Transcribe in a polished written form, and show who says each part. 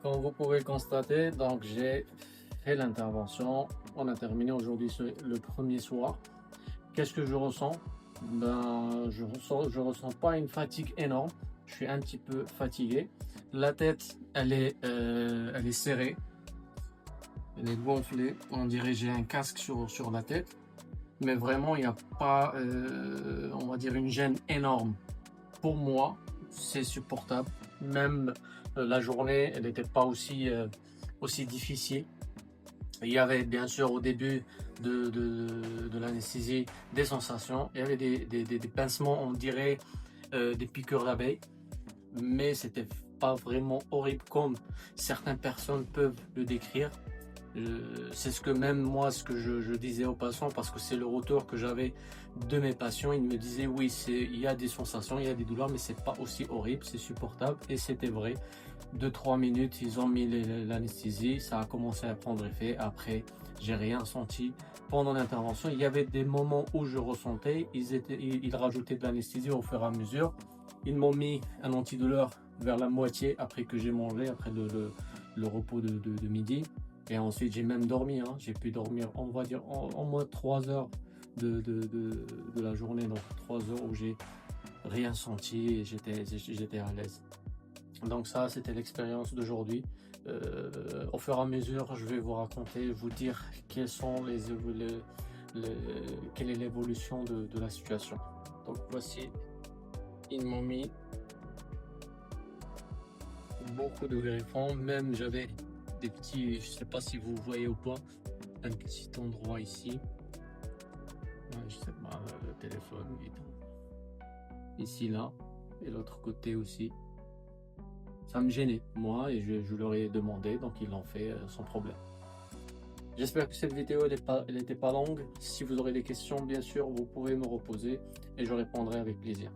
Speaker 1: Comme vous pouvez le constater, donc j'ai fait l'intervention. On a terminé aujourd'hui le premier soir. Qu'est-ce que je ressens? Ben, je ressens pas une fatigue énorme. Je suis un petit peu fatigué. La tête, elle est serrée, elle est gonflée. On dirait que j'ai un casque sur la tête. Mais vraiment, il n'y a pas, on va dire, une gêne énorme. Pour moi, c'est supportable. Même la journée, elle n'était pas aussi difficile. Il y avait bien sûr au début de l'anesthésie des sensations. Il y avait des pincements, on dirait des piqûres d'abeilles, mais c'était pas vraiment horrible comme certaines personnes peuvent le décrire. C'est ce que même moi, ce que je disais aux patients, parce que c'est le retour que j'avais de mes patients. Ils me disaient oui, il y a des sensations, il y a des douleurs, mais c'est pas aussi horrible, c'est supportable. Et c'était vrai. 2-3 minutes, ils ont mis l'anesthésie, ça a commencé à prendre effet. Après, j'ai rien senti. Pendant l'intervention, il y avait des moments où je ressentais, ils rajoutaient de l'anesthésie au fur et à mesure. Ils m'ont mis un antidouleur vers la moitié après que j'ai mangé, après le repos de midi. Et ensuite, j'ai même dormi, hein. J'ai pu dormir, on va dire, en moins 3 heures de la journée. Donc 3 heures où j'ai rien senti et j'étais à l'aise. Donc ça, c'était l'expérience d'aujourd'hui. Au fur et à mesure, je vais vous raconter, vous dire quelle est l'évolution de la situation. Donc voici, ils m'ont mis beaucoup de greffons. Même j'avais des petits, je sais pas si vous voyez ou pas, un petit endroit ici. Ouais, je sais pas, le téléphone, ici, là, et l'autre côté aussi. Ça me gênait, moi, et je leur ai demandé, donc ils l'ont fait sans problème. J'espère que cette vidéo elle n'était pas longue. Si vous aurez des questions, bien sûr, vous pouvez me reposer et je répondrai avec plaisir.